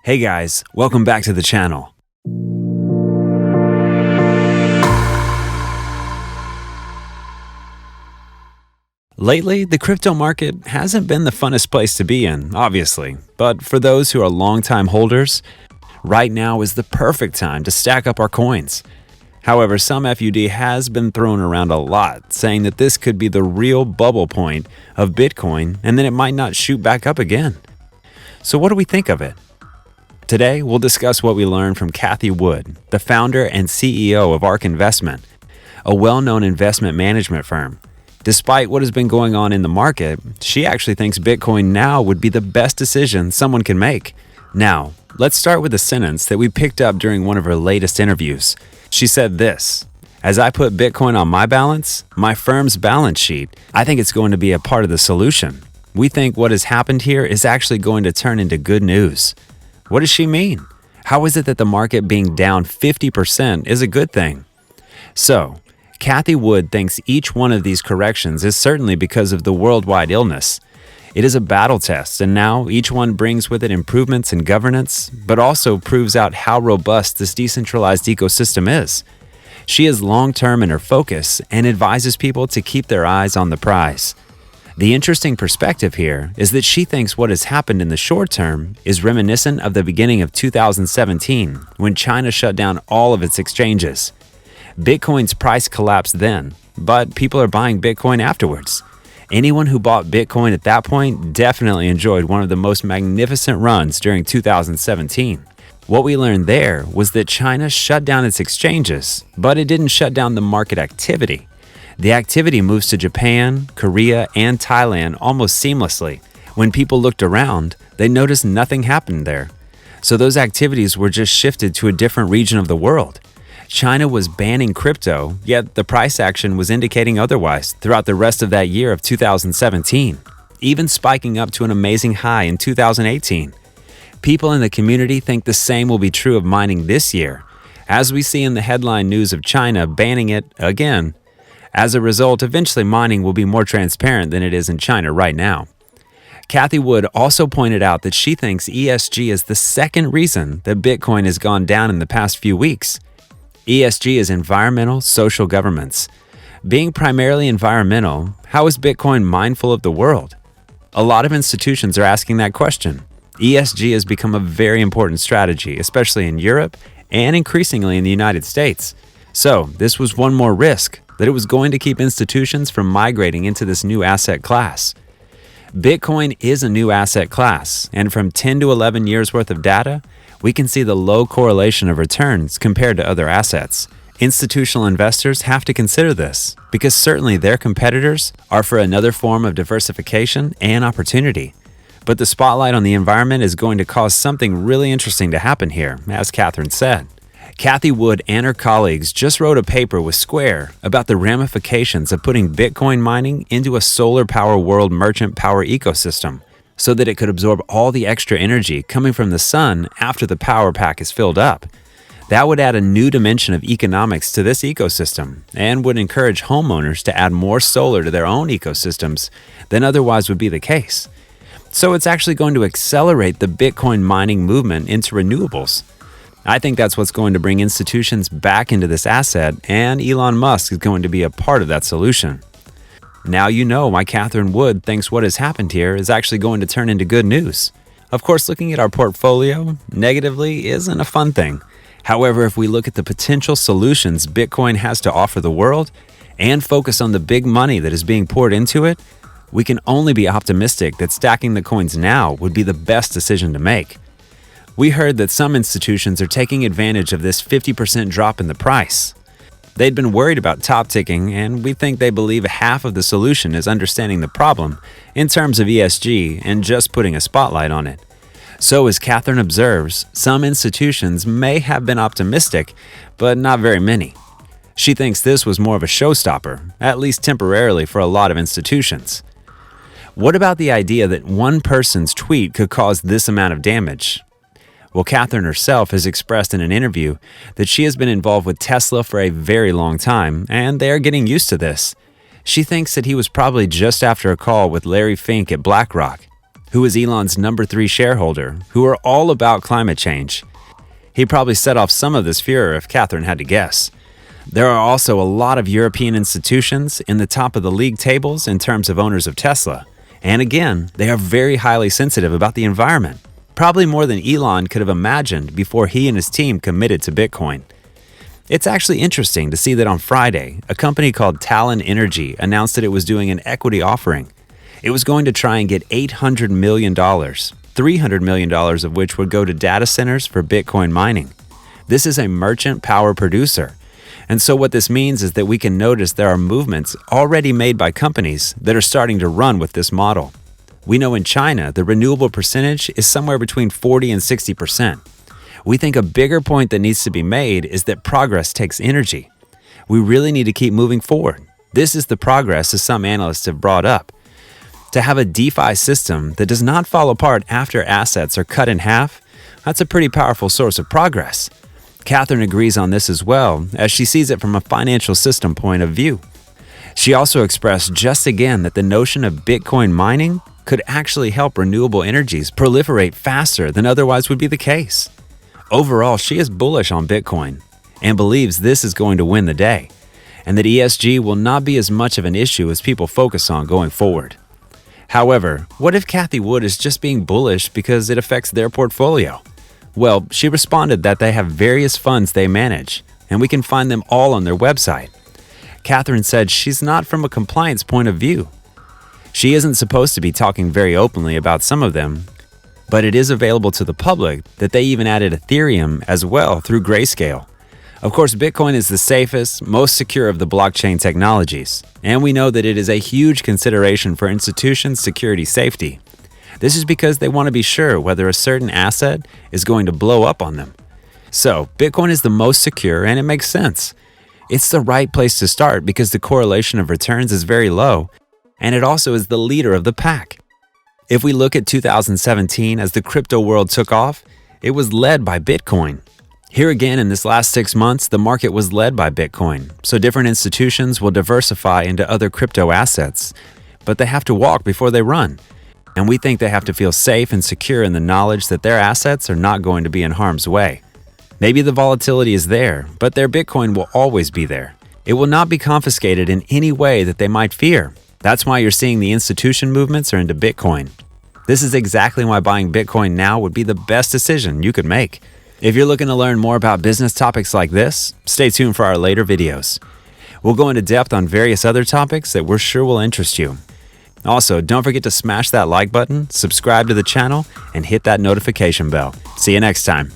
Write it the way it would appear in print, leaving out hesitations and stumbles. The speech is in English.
Hey guys, welcome back to the channel. Lately, the crypto market hasn't been the funnest place to be in, obviously, but for those who are longtime holders, right now is the perfect time to stack up our coins. However, some FUD has been thrown around a lot, saying that this could be the real bubble point of Bitcoin and then it might not shoot back up again. So what do we think of it? Today, we'll discuss what we learned from Cathie Wood, the founder and CEO of Ark Investment, a well-known investment management firm. Despite what has been going on in the market, she actually thinks Bitcoin now would be the best decision someone can make. Now, let's start with a sentence that we picked up during one of her latest interviews. She said this: "As I put Bitcoin on my balance, my firm's balance sheet, I think it's going to be a part of the solution. We think what has happened here is actually going to turn into good news." What does she mean? How is it that the market being down 50% is a good thing? So, Cathie Wood thinks each one of these corrections is certainly because of the worldwide illness. It is a battle test, and now each one brings with it improvements in governance, but also proves out how robust this decentralized ecosystem is. She is long-term in her focus and advises people to keep their eyes on the prize. The interesting perspective here is that she thinks what has happened in the short term is reminiscent of the beginning of 2017, when China shut down all of its exchanges. Bitcoin's price collapsed then, but people are buying Bitcoin afterwards. Anyone who bought Bitcoin at that point definitely enjoyed one of the most magnificent runs during 2017. What we learned there was that China shut down its exchanges, but it didn't shut down the market activity. The activity moves to Japan, Korea, and Thailand almost seamlessly. When people looked around, they noticed nothing happened there. So those activities were just shifted to a different region of the world. China was banning crypto, yet the price action was indicating otherwise throughout the rest of that year of 2017, even spiking up to an amazing high in 2018. People in the community think the same will be true of mining this year, as we see in the headline news of China banning it again. As a result, eventually mining will be more transparent than it is in China right now. Cathie Wood also pointed out that she thinks ESG is the second reason that Bitcoin has gone down in the past few weeks. ESG is environmental, social governance. Being primarily environmental, how is Bitcoin mindful of the world? A lot of institutions are asking that question. ESG has become a very important strategy, especially in Europe and increasingly in the United States. So, this was one more risk, that it was going to keep institutions from migrating into this new asset class. Bitcoin is a new asset class, and from 10 to 11 years worth of data, we can see the low correlation of returns compared to other assets. Institutional investors have to consider this because certainly their competitors are for another form of diversification and opportunity. But the spotlight on the environment is going to cause something really interesting to happen here, as Catherine said. Cathie Wood and her colleagues just wrote a paper with Square about the ramifications of putting Bitcoin mining into a solar power world merchant power ecosystem, so that it could absorb all the extra energy coming from the sun after the power pack is filled up. That would add a new dimension of economics to this ecosystem and would encourage homeowners to add more solar to their own ecosystems than otherwise would be the case. So it's actually going to accelerate the Bitcoin mining movement into renewables. I think that's what's going to bring institutions back into this asset, and Elon Musk is going to be a part of that solution. Now you know why Cathie Wood thinks what has happened here is actually going to turn into good news. Of course, looking at our portfolio negatively isn't a fun thing. However, if we look at the potential solutions Bitcoin has to offer the world and focus on the big money that is being poured into it, we can only be optimistic that stacking the coins now would be the best decision to make. We heard that some institutions are taking advantage of this 50% drop in the price. They'd been worried about top ticking, and we think they believe half of the solution is understanding the problem in terms of ESG and just putting a spotlight on it. So as Catherine observes, some institutions may have been optimistic, but not very many. She thinks this was more of a showstopper, at least temporarily for a lot of institutions. What about the idea that one person's tweet could cause this amount of damage? Well, Catherine herself has expressed in an interview that she has been involved with Tesla for a very long time, and they are getting used to this. She thinks that he was probably just after a call with Larry Fink at BlackRock. who is Elon's #3 shareholder, who are all about climate change. He probably set off some of this furor if Catherine had to guess. There are also a lot of European institutions in the top of the league tables in terms of owners of Tesla. And again, they are very highly sensitive about the environment, probably more than Elon could have imagined before he and his team committed to Bitcoin. It's actually interesting to see that on Friday, a company called Talon Energy announced that it was doing an equity offering. It was going to try and get $800 million, $300 million of which would go to data centers for Bitcoin mining. This is a merchant power producer. And so what this means is that we can notice there are movements already made by companies that are starting to run with this model. We know in China, the renewable percentage is somewhere between 40 and 60%. We think a bigger point that needs to be made is that progress takes energy. We really need to keep moving forward. This is the progress, as some analysts have brought up. To have a DeFi system that does not fall apart after assets are cut in half, that's a pretty powerful source of progress. Catherine agrees on this as well, as she sees it from a financial system point of view. She also expressed just again that the notion of Bitcoin mining could actually help renewable energies proliferate faster than otherwise would be the case. Overall, she is bullish on Bitcoin and believes this is going to win the day, and that ESG will not be as much of an issue as people focus on going forward. However, what if Cathie Wood is just being bullish because it affects their portfolio? Well, she responded that they have various funds they manage, and we can find them all on their website. Catherine said she's not from a compliance point of view. She isn't supposed to be talking very openly about some of them, but it is available to the public that they even added Ethereum as well through Grayscale. Of course, Bitcoin is the safest, most secure of the blockchain technologies, and we know that it is a huge consideration for institutions' security safety. This is because they want to be sure whether a certain asset is going to blow up on them. So, Bitcoin is the most secure and it makes sense. It's the right place to start because the correlation of returns is very low, and it also is the leader of the pack. If we look at 2017 as the crypto world took off, it was led by Bitcoin. Here again, in this last 6 months, the market was led by Bitcoin, so different institutions will diversify into other crypto assets, but they have to walk before they run. And we think they have to feel safe and secure in the knowledge that their assets are not going to be in harm's way. Maybe the volatility is there, but their Bitcoin will always be there. It will not be confiscated in any way that they might fear. That's why you're seeing the institution movements are into Bitcoin. This is exactly why buying Bitcoin now would be the best decision you could make. If you're looking to learn more about business topics like this, stay tuned for our later videos. We'll go into depth on various other topics that we're sure will interest you. Also, don't forget to smash that like button, subscribe to the channel, and hit that notification bell. See you next time.